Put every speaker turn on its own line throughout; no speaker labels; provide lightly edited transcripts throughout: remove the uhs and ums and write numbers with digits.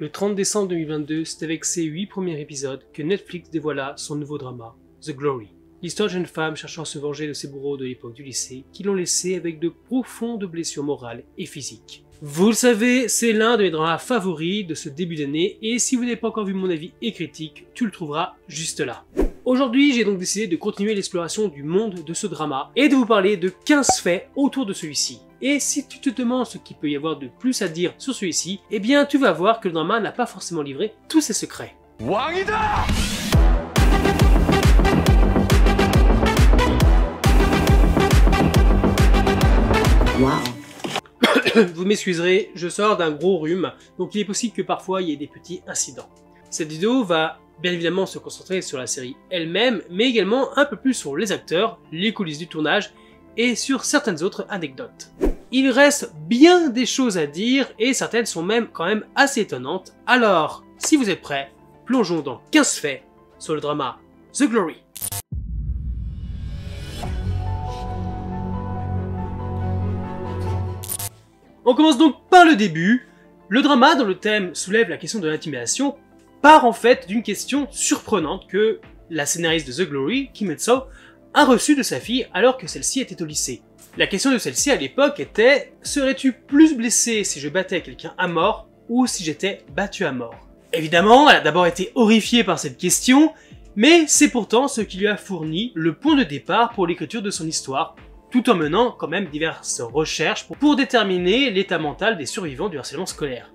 Le 30 décembre 2022, c'est avec ses 8 premiers épisodes que Netflix dévoila son nouveau drama, The Glory. L'histoire d'une jeune femme cherchant à se venger de ses bourreaux de l'époque du lycée, qui l'ont laissé avec de profondes blessures morales et physiques. Vous le savez, c'est l'un de mes dramas favoris de ce début d'année, et si vous n'avez pas encore vu mon avis et critique, tu le trouveras juste là. Aujourd'hui, j'ai donc décidé de continuer l'exploration du monde de ce drama, et de vous parler de 15 faits autour de celui-ci. Et si tu te demandes ce qu'il peut y avoir de plus à dire sur celui-ci, eh bien tu vas voir que le drama n'a pas forcément livré tous ses secrets. Wangida! Vous m'excuserez, je sors d'un gros rhume, donc il est possible que parfois il y ait des petits incidents. Cette vidéo va bien évidemment se concentrer sur la série elle-même, mais également un peu plus sur les acteurs, les coulisses du tournage, et sur certaines autres anecdotes. Il reste bien des choses à dire, et certaines sont même quand même assez étonnantes, alors si vous êtes prêts, plongeons dans 15 faits sur le drama The Glory. On commence donc par le début. Le drama dont le thème soulève la question de l'intimidation part en fait d'une question surprenante que la scénariste de The Glory, Kim Hyun-soo, a reçue de sa fille alors que celle-ci était au lycée. La question de celle-ci à l'époque était « Serais-tu plus blessé si je battais quelqu'un à mort ou si j'étais battu à mort ?» Évidemment, elle a d'abord été horrifiée par cette question, mais c'est pourtant ce qui lui a fourni le point de départ pour l'écriture de son histoire, tout en menant quand même diverses recherches pour déterminer l'état mental des survivants du harcèlement scolaire.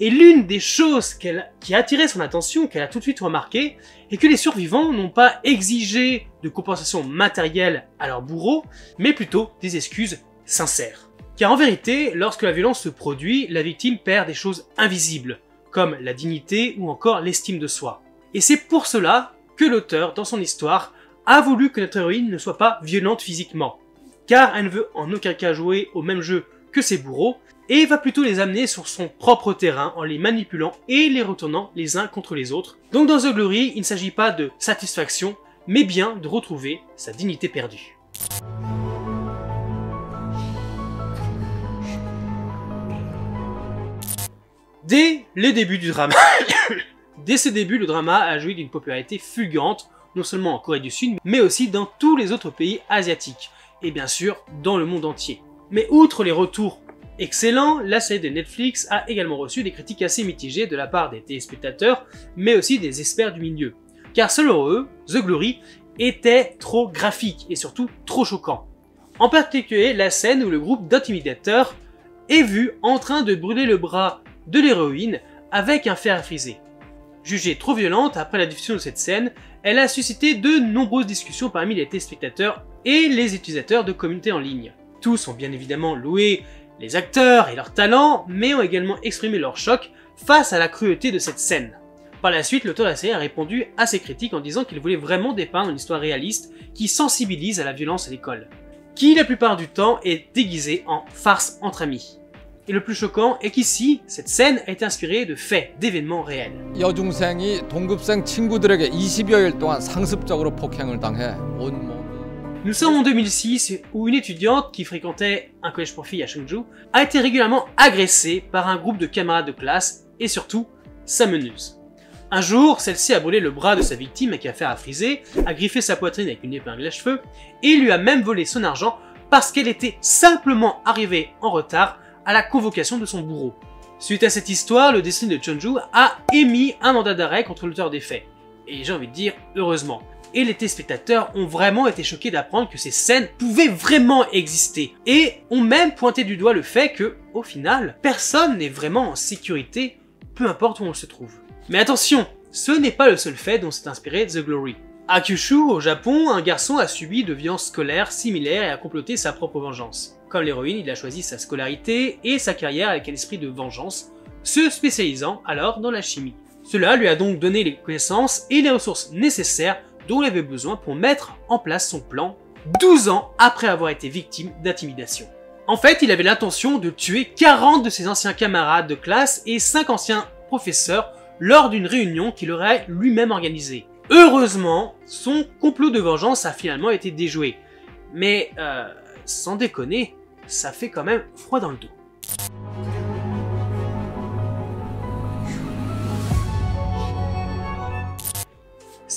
Et l'une des choses qui a attiré son attention, qu'elle a tout de suite remarqué, est que les survivants n'ont pas exigé de compensation matérielle à leurs bourreaux, mais plutôt des excuses sincères. Car en vérité, lorsque la violence se produit, la victime perd des choses invisibles, comme la dignité ou encore l'estime de soi. Et c'est pour cela que l'auteur, dans son histoire, a voulu que notre héroïne ne soit pas violente physiquement, car elle ne veut en aucun cas jouer au même jeu que ses bourreaux, et va plutôt les amener sur son propre terrain en les manipulant et les retournant les uns contre les autres. Donc dans The Glory, il ne s'agit pas de satisfaction, mais bien de retrouver sa dignité perdue. Dès les débuts du drama, dès ses débuts, le drama a joui d'une popularité fulgurante, non seulement en Corée du Sud, mais aussi dans tous les autres pays asiatiques, et bien sûr dans le monde entier. Mais outre les retours excellents, la série de Netflix a également reçu des critiques assez mitigées de la part des téléspectateurs, mais aussi des experts du milieu. Car selon eux, The Glory était trop graphique et surtout trop choquant. En particulier la scène où le groupe d'intimidateurs est vu en train de brûler le bras de l'héroïne avec un fer à friser. Jugée trop violente après la diffusion de cette scène, elle a suscité de nombreuses discussions parmi les téléspectateurs et les utilisateurs de communautés en ligne. Tous ont bien évidemment loué les acteurs et leurs talents, mais ont également exprimé leur choc face à la cruauté de cette scène. Par la suite, l'auteur de la série a répondu à ces critiques en disant qu'il voulait vraiment dépeindre une histoire réaliste qui sensibilise à la violence à l'école, qui la plupart du temps est déguisée en farce entre amis. Et le plus choquant est qu'ici, cette scène est inspirée de faits, d'événements réels.
여중생이 동급생 친구들에게 20여일 동안 상습적으로 폭행을 당해 온몸.
Nous sommes en 2006 où une étudiante qui fréquentait un collège pour filles à Chungju a été régulièrement agressée par un groupe de camarades de classe et surtout sa meneuse. Un jour, celle-ci a brûlé le bras de sa victime avec un fer à friser, a griffé sa poitrine avec une épingle à cheveux et lui a même volé son argent parce qu'elle était simplement arrivée en retard à la convocation de son bourreau. Suite à cette histoire, le district de Chungju a émis un mandat d'arrêt contre l'auteur des faits. Et j'ai envie de dire, heureusement. Et les téléspectateurs ont vraiment été choqués d'apprendre que ces scènes pouvaient vraiment exister. Et ont même pointé du doigt le fait que, au final, personne n'est vraiment en sécurité, peu importe où on se trouve. Mais attention, ce n'est pas le seul fait dont s'est inspiré The Glory. À Kyushu, au Japon, un garçon a subi de violences scolaires similaires et a comploté sa propre vengeance. Comme l'héroïne, il a choisi sa scolarité et sa carrière avec un esprit de vengeance, se spécialisant alors dans la chimie. Cela lui a donc donné les connaissances et les ressources nécessaires dont il avait besoin pour mettre en place son plan 12 ans après avoir été victime d'intimidation. En fait, il avait l'intention de tuer 40 de ses anciens camarades de classe et 5 anciens professeurs lors d'une réunion qu'il aurait lui-même organisée. Heureusement, son complot de vengeance a finalement été déjoué. Mais, sans déconner, ça fait quand même froid dans le dos.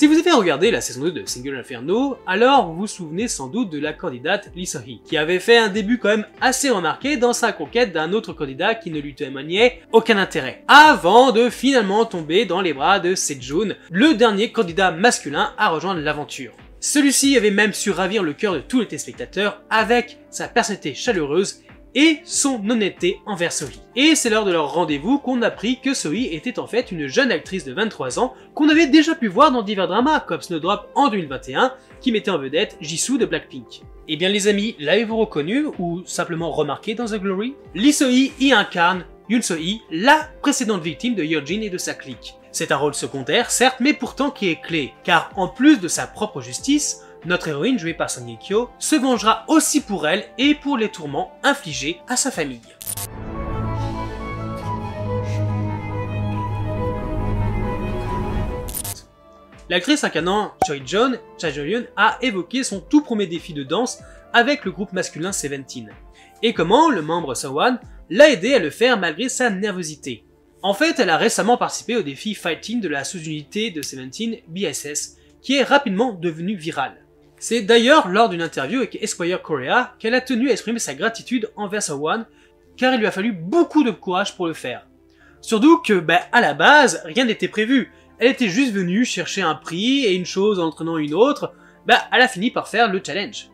Si vous avez regardé la saison 2 de Single Inferno, alors vous vous souvenez sans doute de la candidate Lee So-hee, qui avait fait un début quand même assez remarqué dans sa conquête d'un autre candidat qui ne lui témoignait aucun intérêt, avant de finalement tomber dans les bras de Sejun, le dernier candidat masculin à rejoindre l'aventure. Celui-ci avait même su ravir le cœur de tous les téléspectateurs avec sa personnalité chaleureuse et son honnêteté envers So-hee. Et c'est lors de leur rendez-vous qu'on apprit que So-hee était en fait une jeune actrice de 23 ans qu'on avait déjà pu voir dans divers dramas comme Snowdrop en 2021 qui mettait en vedette Jisoo de Blackpink. Eh bien les amis, l'avez-vous reconnu ou simplement remarqué dans The Glory? Lee So-hee y incarne Yoon So-hee, la précédente victime de Yeojin et de sa clique. C'est un rôle secondaire certes, mais pourtant qui est clé, car en plus de sa propre justice, notre héroïne, jouée par Song Ye-kyo, se vengera aussi pour elle et pour les tourments infligés à sa famille. L'actrice incarnant Choi-jeon, Cha Jo-yeon, a évoqué son tout premier défi de danse avec le groupe masculin Seventeen, et comment le membre So-won l'a aidé à le faire malgré sa nervosité. En fait, elle a récemment participé au défi Fighting de la sous-unité de Seventeen, BSS, qui est rapidement devenu viral. C'est d'ailleurs lors d'une interview avec Esquire Korea qu'elle a tenu à exprimer sa gratitude envers So-won, car il lui a fallu beaucoup de courage pour le faire. Surtout que, à la base, rien n'était prévu. Elle était juste venue chercher un prix et une chose en entraînant une autre, elle a fini par faire le challenge.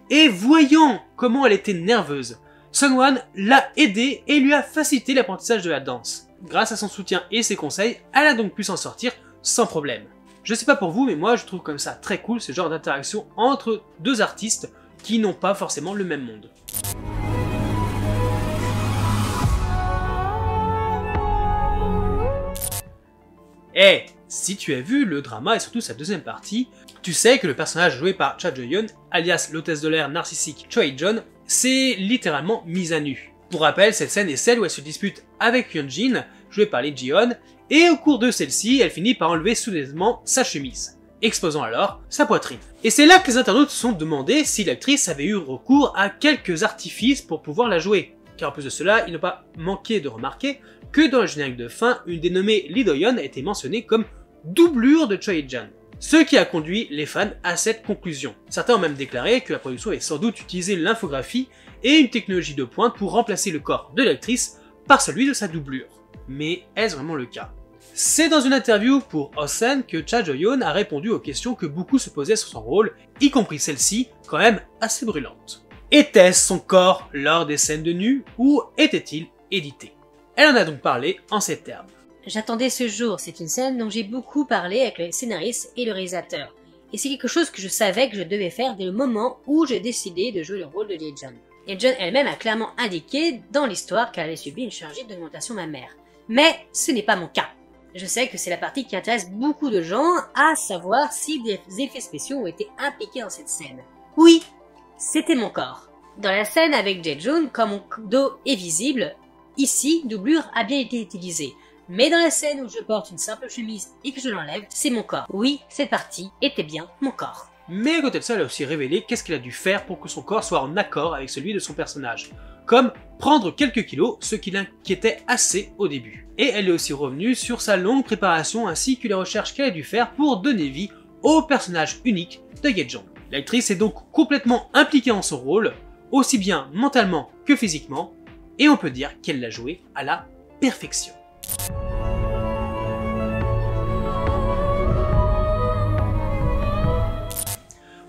Et voyant comment elle était nerveuse, So-won l'a aidée et lui a facilité l'apprentissage de la danse. Grâce à son soutien et ses conseils, elle a donc pu s'en sortir sans problème. Je sais pas pour vous, mais moi je trouve comme ça très cool ce genre d'interaction entre deux artistes qui n'ont pas forcément le même monde. Eh, si tu as vu le drama et surtout sa deuxième partie, tu sais que le personnage joué par Cha Jo-yeon, alias l'hôtesse de l'air narcissique Choi-jeon, s'est littéralement mise à nu. Pour rappel, cette scène est celle où elle se dispute avec Hyunjin, joué par Lee Ji-yeon, et au cours de celle-ci, elle finit par enlever soudainement sa chemise, exposant alors sa poitrine. Et c'est là que les internautes se sont demandé si l'actrice avait eu recours à quelques artifices pour pouvoir la jouer. Car en plus de cela, ils n'ont pas manqué de remarquer que dans le générique de fin, une dénommée Lee Do-yeon a été mentionnée comme doublure de Choi-jeon. Ce qui a conduit les fans à cette conclusion. Certains ont même déclaré que la production avait sans doute utilisé l'infographie et une technologie de pointe pour remplacer le corps de l'actrice par celui de sa doublure. Mais est-ce vraiment le cas? C'est dans une interview pour Osen que Cha Jo-yeon a répondu aux questions que beaucoup se posaient sur son rôle, y compris celle-ci, quand même assez brûlante. Était-ce son corps lors des scènes de nu ou était-il édité? Elle en a donc parlé en ces termes.
J'attendais ce jour, c'est une scène dont j'ai beaucoup parlé avec le scénariste et le réalisateur. Et c'est quelque chose que je savais que je devais faire dès le moment où j'ai décidé de jouer le rôle de Yeojin. Yeojin elle-même a clairement indiqué dans l'histoire qu'elle avait subi une chirurgie d'augmentation mammaire. Mais ce n'est pas mon cas. Je sais que c'est la partie qui intéresse beaucoup de gens, à savoir si des effets spéciaux ont été impliqués dans cette scène. Oui, c'était mon corps. Dans la scène avec Jae-jun, quand mon dos est visible, ici, doublure a bien été utilisée. Mais dans la scène où je porte une simple chemise et que je l'enlève, c'est mon corps. Oui, cette partie était bien mon corps.
Mais à côté de ça, elle a aussi révélé qu'est-ce qu'elle a dû faire pour que son corps soit en accord avec celui de son personnage. Comme prendre quelques kilos, ce qui l'inquiétait assez au début. Et elle est aussi revenue sur sa longue préparation ainsi que les recherches qu'elle a dû faire pour donner vie au personnage unique de Yeojin. L'actrice est donc complètement impliquée en son rôle, aussi bien mentalement que physiquement, et on peut dire qu'elle l'a joué à la perfection.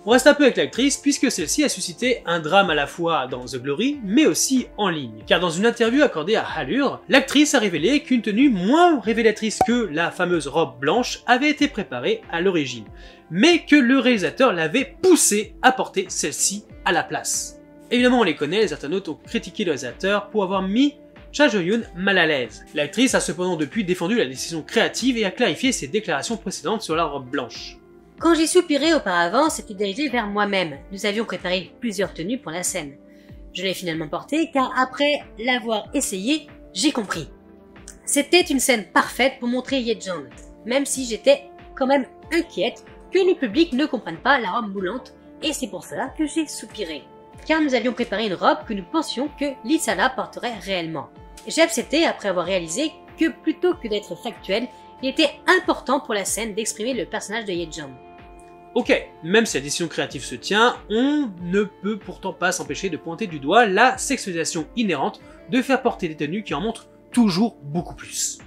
On reste un peu avec l'actrice puisque celle-ci a suscité un drame à la fois dans The Glory mais aussi en ligne. Car dans une interview accordée à Hallure, l'actrice a révélé qu'une tenue moins révélatrice que la fameuse robe blanche avait été préparée à l'origine, mais que le réalisateur l'avait poussée à porter celle-ci à la place. Évidemment on les connaît, les internautes ont critiqué le réalisateur pour avoir mis Cha Jo-yeon mal à l'aise. L'actrice a cependant depuis défendu la décision créative et a clarifié ses déclarations précédentes sur la robe blanche.
Quand j'ai soupiré auparavant, c'était dirigé vers moi-même. Nous avions préparé plusieurs tenues pour la scène. Je l'ai finalement portée car après l'avoir essayé, j'ai compris. C'était une scène parfaite pour montrer Yeojin, même si j'étais quand même inquiète que le public ne comprenne pas la robe moulante et c'est pour cela que j'ai soupiré. Car nous avions préparé une robe que nous pensions que Lee-sana porterait réellement. J'ai accepté après avoir réalisé que plutôt que d'être factuel, Il était important pour la scène d'exprimer le personnage de Ye-jong.
Ok, même si la décision créative se tient, on ne peut pourtant pas s'empêcher de pointer du doigt la sexualisation inhérente de faire porter des tenues qui en montrent toujours beaucoup plus.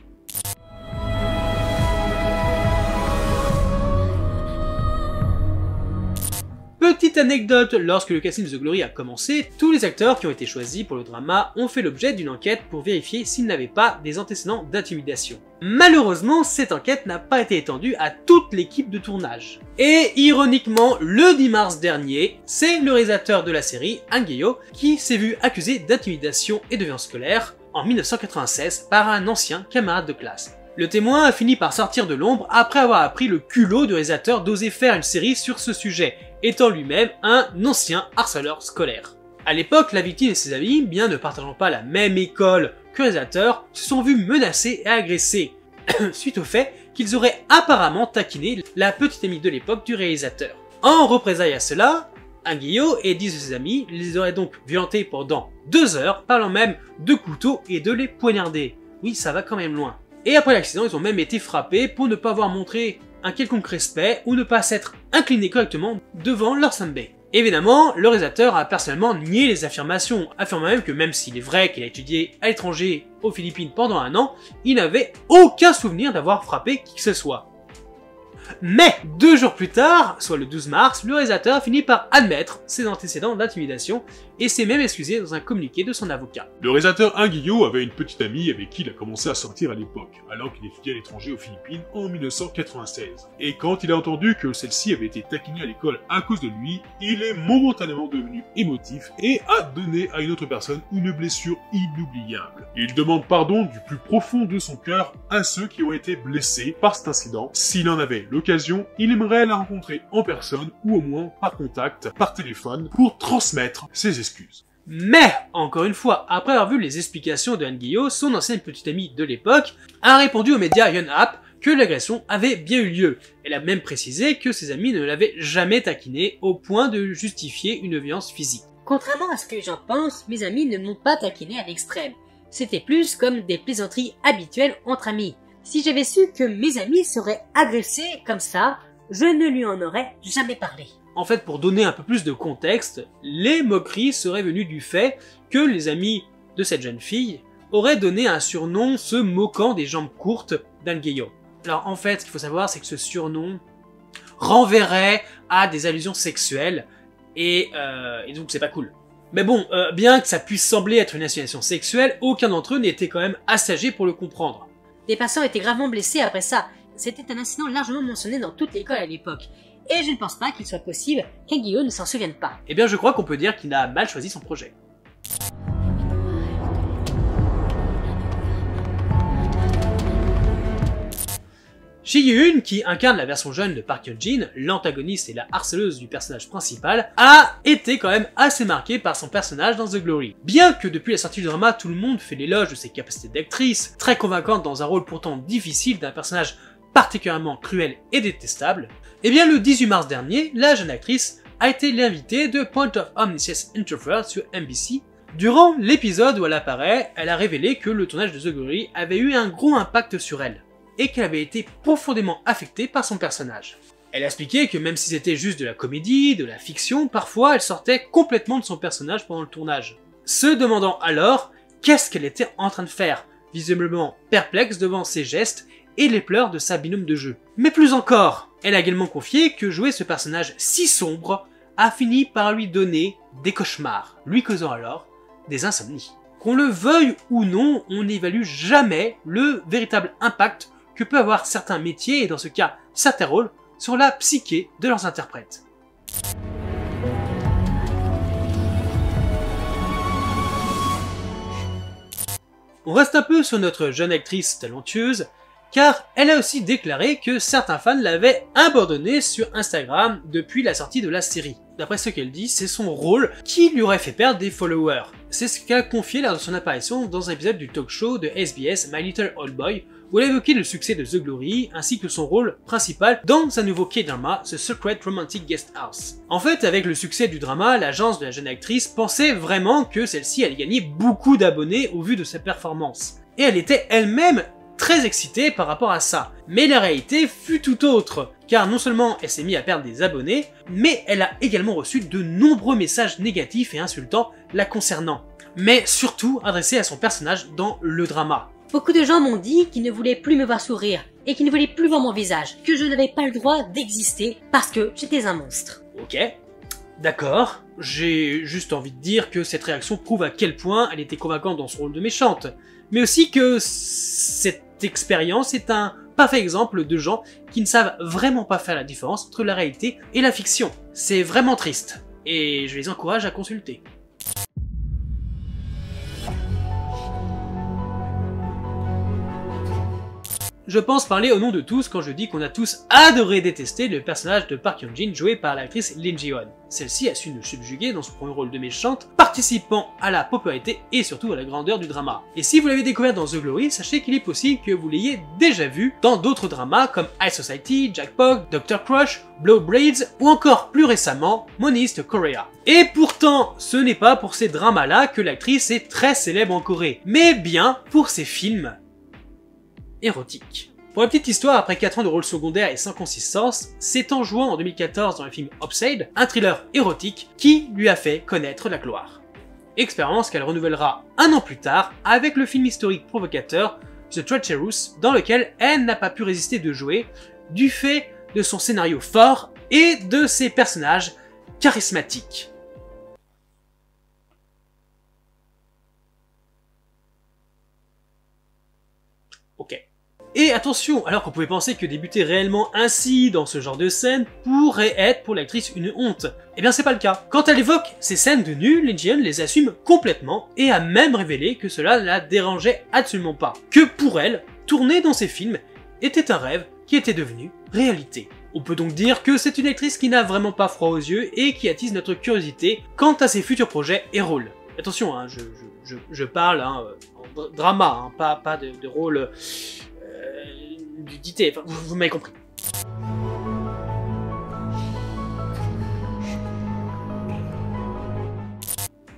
Petite anecdote, lorsque le casting de The Glory a commencé, tous les acteurs qui ont été choisis pour le drama ont fait l'objet d'une enquête pour vérifier s'ils n'avaient pas des antécédents d'intimidation. Malheureusement, cette enquête n'a pas été étendue à toute l'équipe de tournage. Et ironiquement, le 10 mars dernier, c'est le réalisateur de la série, Han Gye-hyo, qui s'est vu accusé d'intimidation et de violence scolaire en 1996 par un ancien camarade de classe. Le témoin a fini par sortir de l'ombre après avoir appris le culot du réalisateur d'oser faire une série sur ce sujet, étant lui-même un ancien harceleur scolaire. À l'époque, la victime et ses amis, bien ne partageant pas la même école que le réalisateur, se sont vus menacés et agressés, suite au fait qu'ils auraient apparemment taquiné la petite amie de l'époque du réalisateur. En représailles à cela, Han Gye-hyo et 10 de ses amis les auraient donc violentés pendant 2 heures, parlant même de couteaux et de les poignarder. Oui, ça va quand même loin. Et après l'accident, ils ont même été frappés pour ne pas avoir montré un quelconque respect ou ne pas s'être inclinés correctement devant leur sanbei. Évidemment, le réalisateur a personnellement nié les affirmations, affirmant même que même s'il est vrai qu'il a étudié à l'étranger aux Philippines pendant 1 an, il n'avait aucun souvenir d'avoir frappé qui que ce soit. Mais 2 jours plus tard, soit le 12 mars, le réalisateur finit par admettre ses antécédents d'intimidation et s'est même excusé dans un communiqué de son avocat.
Le réalisateur Han Gye-hyo avait une petite amie avec qui il a commencé à sortir à l'époque, alors qu'il étudiait à l'étranger aux Philippines en 1996. Et quand il a entendu que celle-ci avait été taquinée à l'école à cause de lui, il est momentanément devenu émotif et a donné à une autre personne une blessure inoubliable. Il demande pardon du plus profond de son cœur à ceux qui ont été blessés par cet incident. S'il en avait l'occasion, il aimerait la rencontrer en personne ou au moins par contact, par téléphone, pour transmettre ses excuses.
Mais, encore une fois, après avoir vu les explications de Han Gye-hyo, son ancienne petite amie de l'époque a répondu aux médias Yonhap que l'agression avait bien eu lieu. Elle a même précisé que ses amis ne l'avaient jamais taquinée au point de justifier une violence physique.
Contrairement à ce que j'en pense, mes amis ne m'ont pas taquiné à l'extrême. C'était plus comme des plaisanteries habituelles entre amis. Si j'avais su que mes amis seraient agressés comme ça, je ne lui en aurais jamais parlé.
En fait, pour donner un peu plus de contexte, les moqueries seraient venues du fait que les amis de cette jeune fille auraient donné un surnom se moquant des jambes courtes d'Han Gye-hyo. Alors en fait, ce qu'il faut savoir, c'est que ce surnom renverrait à des allusions sexuelles, et donc c'est pas cool. Mais bon, bien que ça puisse sembler être une insinuation sexuelle, aucun d'entre eux n'était quand même assez âgé pour le comprendre.
Des patients étaient gravement blessés après ça. C'était un incident largement mentionné dans toute l'école à l'époque. Et je ne pense pas qu'il soit possible qu'Han Gye-hyo ne s'en souvienne pas.
Eh bien je crois qu'on peut dire qu'il a mal choisi son projet. Shi Yi-eun, qui incarne la version jeune de Park Hyun-jin, l'antagoniste et la harceleuse du personnage principal, a été quand même assez marqué par son personnage dans The Glory. Bien que depuis la sortie du drama, tout le monde fait l'éloge de ses capacités d'actrice, très convaincante dans un rôle pourtant difficile d'un personnage particulièrement cruel et détestable, eh bien le 18 mars dernier, la jeune actrice a été l'invitée de Point of Omniscience Introvert sur MBC. Durant l'épisode où elle apparaît, elle a révélé que le tournage de The Glory avait eu un gros impact sur elle, et qu'elle avait été profondément affectée par son personnage. Elle a expliqué que même si c'était juste de la comédie, de la fiction, parfois elle sortait complètement de son personnage pendant le tournage, se demandant alors qu'est-ce qu'elle était en train de faire, visiblement perplexe devant ses gestes et les pleurs de sa binôme de jeu. Mais plus encore, elle a également confié que jouer ce personnage si sombre a fini par lui donner des cauchemars, lui causant alors des insomnies. Qu'on le veuille ou non, on n'évalue jamais le véritable impact que peut avoir certains métiers, et dans ce cas certains rôles, sur la psyché de leurs interprètes. On reste un peu sur notre jeune actrice talentueuse, car elle a aussi déclaré que certains fans l'avaient abandonnée sur Instagram depuis la sortie de la série. D'après ce qu'elle dit, c'est son rôle qui lui aurait fait perdre des followers. C'est ce qu'elle a confié lors de son apparition dans un épisode du talk show de SBS My Little Old Boy, où elle a évoqué le succès de The Glory, ainsi que son rôle principal dans un nouveau K-drama, The Secret Romantic Guest House. En fait, avec le succès du drama, l'agence de la jeune actrice pensait vraiment que celle-ci allait gagner beaucoup d'abonnés au vu de sa performance. Et elle était elle-même très excitée par rapport à ça. Mais la réalité fut tout autre, car non seulement elle s'est mise à perdre des abonnés, mais elle a également reçu de nombreux messages négatifs et insultants la concernant. Mais surtout adressés à son personnage dans le drama.
Beaucoup de gens m'ont dit qu'ils ne voulaient plus me voir sourire, et qu'ils ne voulaient plus voir mon visage, que je n'avais pas le droit d'exister parce que j'étais un monstre.
Ok, d'accord, j'ai juste envie de dire que cette réaction prouve à quel point elle était convaincante dans son rôle de méchante, mais aussi que cette expérience est un parfait exemple de gens qui ne savent vraiment pas faire la différence entre la réalité et la fiction. C'est vraiment triste, et je les encourage à consulter. Je pense parler au nom de tous quand je dis qu'on a tous adoré détester le personnage de Park Hyung-jin joué par l'actrice Lee Ji-won. Celle-ci a su nous subjuguer dans son premier rôle de méchante, participant à la popularité et surtout à la grandeur du drama. Et si vous l'avez découvert dans The Glory, sachez qu'il est possible que vous l'ayez déjà vu dans d'autres dramas comme High Society, Jackpot, Dr. Crush, Blow Braids ou encore plus récemment Money's Korea. Et pourtant, ce n'est pas pour ces dramas-là que l'actrice est très célèbre en Corée, mais bien pour ses films érotique. Pour la petite histoire, après 4 ans de rôle secondaire et sans consistance, c'est en jouant en 2014 dans le film Upside, un thriller érotique qui lui a fait connaître la gloire. Expérience qu'elle renouvellera un an plus tard avec le film historique provocateur The Treacherous, dans lequel elle n'a pas pu résister de jouer du fait de son scénario fort et de ses personnages charismatiques. Ok. Et attention, alors qu'on pouvait penser que débuter réellement ainsi dans ce genre de scène pourrait être pour l'actrice une honte, eh bien c'est pas le cas. Quand elle évoque ces scènes de nu, Lee Ji-won les assume complètement et a même révélé que cela ne la dérangeait absolument pas. Que pour elle, tourner dans ces films était un rêve qui était devenu réalité. On peut donc dire que c'est une actrice qui n'a vraiment pas froid aux yeux et qui attise notre curiosité quant à ses futurs projets et rôles. Attention, hein, je parle en drama, hein, pas de rôle d'unité, enfin, vous m'avez compris.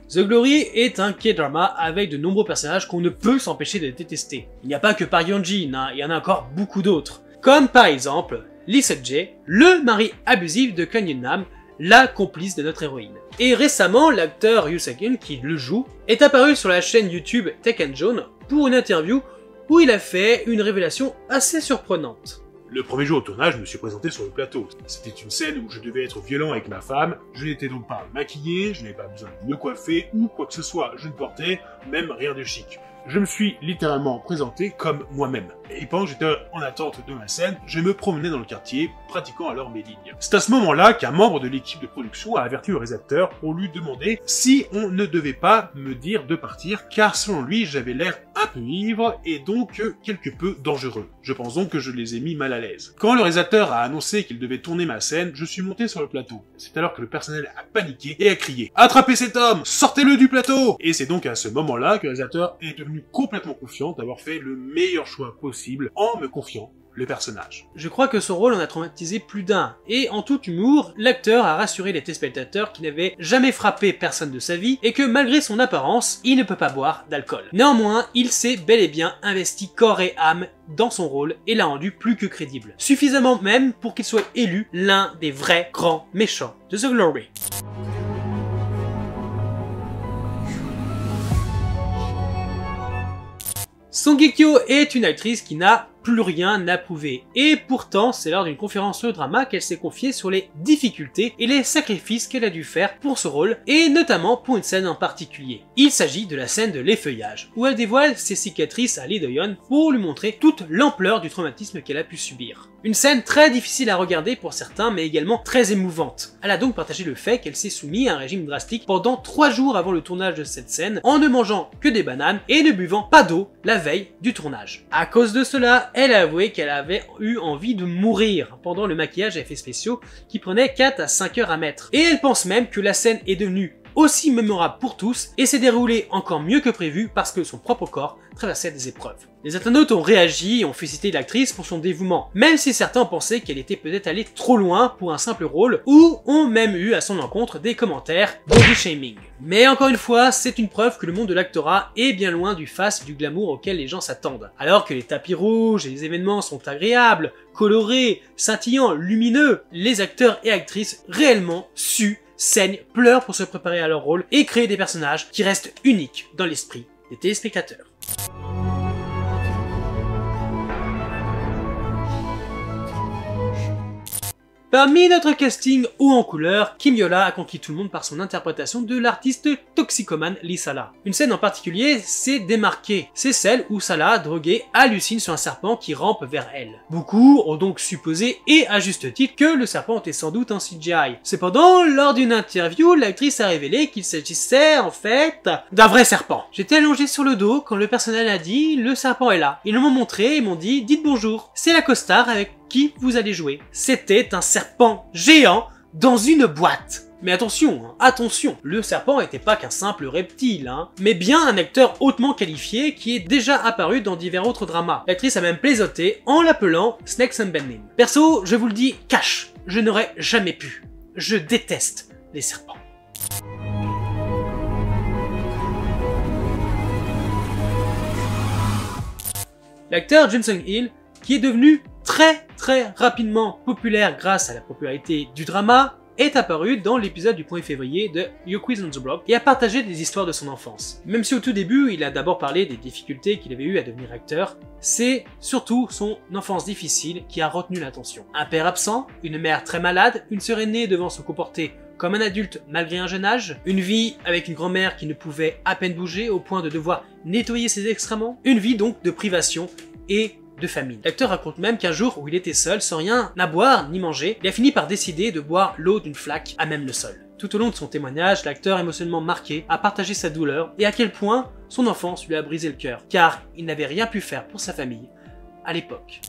The Glory est un K-drama avec de nombreux personnages qu'on ne peut s'empêcher de détester. Il n'y a pas que Park Hyung-jin, hein, il y en a encore beaucoup d'autres. Comme par exemple Lee Seok-jae, le mari abusif de Kang Eun-nam, la complice de notre héroïne. Et récemment, l'acteur Yoo Seok-in, qui le joue, est apparu sur la chaîne YouTube Tech and Joan pour une interview où il a fait une révélation assez surprenante.
Le premier jour au tournage, je me suis présenté sur le plateau. C'était une scène où je devais être violent avec ma femme, je n'étais donc pas maquillé, je n'avais pas besoin de me coiffer ou quoi que ce soit, je ne portais même rien de chic. Je me suis littéralement présenté comme moi-même. Et pendant que j'étais en attente de ma scène, je me promenais dans le quartier, pratiquant alors mes lignes. C'est à ce moment-là qu'un membre de l'équipe de production a averti le réalisateur pour lui demander si on ne devait pas me dire de partir, car selon lui, j'avais l'air un peu ivre et donc quelque peu dangereux. Je pense donc que je les ai mis mal à l'aise. Quand le réalisateur a annoncé qu'il devait tourner ma scène, je suis monté sur le plateau. C'est alors que le personnel a paniqué et a crié « Attrapez cet homme! Sortez-le du plateau !» Et c'est donc à ce moment-là que le réalisateur est devenu complètement confiant d'avoir fait le meilleur choix possible en me confiant le personnage.
Je crois que son rôle en a traumatisé plus d'un, et en tout humour, l'acteur a rassuré les téléspectateurs qu'il n'avait jamais frappé personne de sa vie et que malgré son apparence, il ne peut pas boire d'alcool. Néanmoins, il s'est bel et bien investi corps et âme dans son rôle et l'a rendu plus que crédible. Suffisamment même pour qu'il soit élu l'un des vrais grands méchants de The Glory. Song Hye-kyo est une actrice qui n'a plus rien à prouver, et pourtant c'est lors d'une conférence sur le drama qu'elle s'est confiée sur les difficultés et les sacrifices qu'elle a dû faire pour ce rôle, et notamment pour une scène en particulier. Il s'agit de la scène de l'effeuillage, où elle dévoile ses cicatrices à Lee Do-yeon pour lui montrer toute l'ampleur du traumatisme qu'elle a pu subir. Une scène très difficile à regarder pour certains, mais également très émouvante. Elle a donc partagé le fait qu'elle s'est soumise à un régime drastique pendant 3 jours avant le tournage de cette scène, en ne mangeant que des bananes et ne buvant pas d'eau la veille du tournage. À cause de cela, elle a avoué qu'elle avait eu envie de mourir pendant le maquillage à effets spéciaux qui prenait 4 à 5 heures à mettre. Et elle pense même que la scène est devenue aussi mémorable pour tous et s'est déroulé encore mieux que prévu parce que son propre corps traversait des épreuves. Les internautes ont réagi et ont félicité l'actrice pour son dévouement, même si certains pensaient qu'elle était peut-être allée trop loin pour un simple rôle, ou ont même eu à son encontre des commentaires body shaming. Mais encore une fois, c'est une preuve que le monde de l'actorat est bien loin du faste du glamour auquel les gens s'attendent. Alors que les tapis rouges et les événements sont agréables, colorés, scintillants, lumineux, les acteurs et actrices réellement suent, saignent, pleurent pour se préparer à leur rôle et créer des personnages qui restent uniques dans l'esprit des téléspectateurs. Parmi notre casting haut en couleur, Kim Yola a conquis tout le monde par son interprétation de l'artiste toxicomane Lee Sala. Une scène en particulier s'est démarquée, c'est celle où Sala, droguée, hallucine sur un serpent qui rampe vers elle. Beaucoup ont donc supposé, et à juste titre, que le serpent était sans doute un CGI. Cependant, lors d'une interview, l'actrice a révélé qu'il s'agissait en fait d'un vrai serpent. J'étais allongé sur le dos quand le personnel a dit « le serpent est là ». Ils m'ont montré et m'ont dit « dites bonjour, c'est la costard avec qui vous allez jouer ». C'était un serpent géant dans une boîte. Mais attention, attention, le serpent n'était pas qu'un simple reptile, mais bien un acteur hautement qualifié qui est déjà apparu dans divers autres dramas. L'actrice a même plaisanté en l'appelant Snakes and Bending. Perso, je vous le dis, cash, je n'aurais jamais pu. Je déteste les serpents. L'acteur Jun Sung-il, qui est devenu très rapidement populaire grâce à la popularité du drama, est apparu dans l'épisode du 1er février de You Quiz on the Block et a partagé des histoires de son enfance. Même si au tout début, il a d'abord parlé des difficultés qu'il avait eues à devenir acteur, c'est surtout son enfance difficile qui a retenu l'attention. Un père absent, une mère très malade, une sœur aînée devant se comporter comme un adulte malgré un jeune âge, une vie avec une grand-mère qui ne pouvait à peine bouger au point de devoir nettoyer ses excréments, une vie donc de privation et de famine. L'acteur raconte même qu'un jour où il était seul, sans rien à boire ni manger, il a fini par décider de boire l'eau d'une flaque à même le sol. Tout au long de son témoignage, l'acteur émotionnellement marqué a partagé sa douleur et à quel point son enfance lui a brisé le cœur, car il n'avait rien pu faire pour sa famille à l'époque.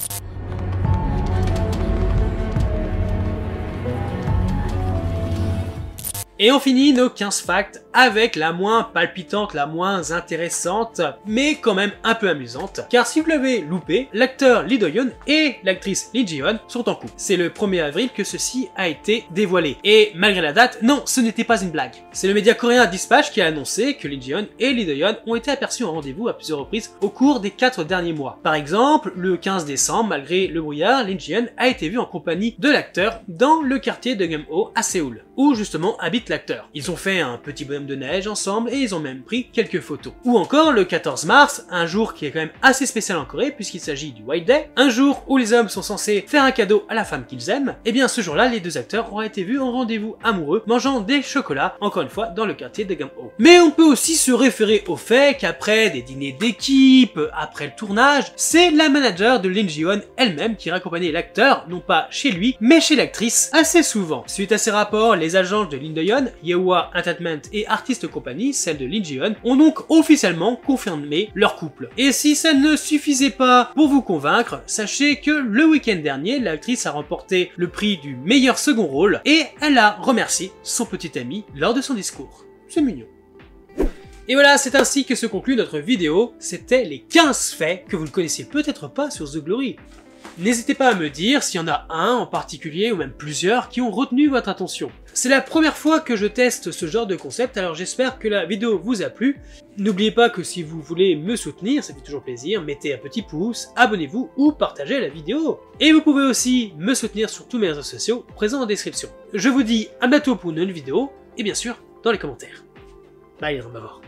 Et on finit nos 15 facts avec la moins palpitante, la moins intéressante, mais quand même un peu amusante. Car si vous l'avez loupé, l'acteur Lee Do-yeon et l'actrice Lee Ji-yeon sont en couple. C'est le 1er avril que ceci a été dévoilé. Et malgré la date, non, ce n'était pas une blague. C'est le média coréen Dispatch qui a annoncé que Lee Ji-yeon et Lee Do-yeon ont été aperçus en rendez-vous à plusieurs reprises au cours des 4 derniers mois. Par exemple, le 15 décembre, malgré le brouillard, Lee Ji-yeon a été vu en compagnie de l'acteur dans le quartier de Gumho à Séoul, où justement habite l'acteur. Ils ont fait un petit bonhomme de neige ensemble et ils ont même pris quelques photos. Ou encore le 14 mars, un jour qui est quand même assez spécial en Corée puisqu'il s'agit du White Day, un jour où les hommes sont censés faire un cadeau à la femme qu'ils aiment, et bien ce jour-là, les deux acteurs ont été vus en rendez-vous amoureux mangeant des chocolats, encore une fois dans le quartier de Gumho. Mais on peut aussi se référer au fait qu'après des dîners d'équipe, après le tournage, c'est la manager de Lee Ji-yeon elle-même qui raccompagnait l'acteur, non pas chez lui, mais chez l'actrice, assez souvent. Suite à ces rapports, les agences de Lee Do-yeon, Yeowa Entertainment et Artist Company, celle de Lee Ji-yeon, ont donc officiellement confirmé leur couple. Et si ça ne suffisait pas pour vous convaincre, sachez que le week-end dernier, l'actrice a remporté le prix du meilleur second rôle et elle a remercié son petit ami lors de son discours. C'est mignon. Et voilà, c'est ainsi que se conclut notre vidéo. C'était les 15 faits que vous ne connaissiez peut-être pas sur The Glory. N'hésitez pas à me dire s'il y en a un en particulier ou même plusieurs qui ont retenu votre attention. C'est la première fois que je teste ce genre de concept, alors j'espère que la vidéo vous a plu. N'oubliez pas que si vous voulez me soutenir, ça fait toujours plaisir, mettez un petit pouce, abonnez-vous ou partagez la vidéo. Et vous pouvez aussi me soutenir sur tous mes réseaux sociaux présents en description. Je vous dis à bientôt pour une nouvelle vidéo, et bien sûr dans les commentaires. Bye les Drama Bavard.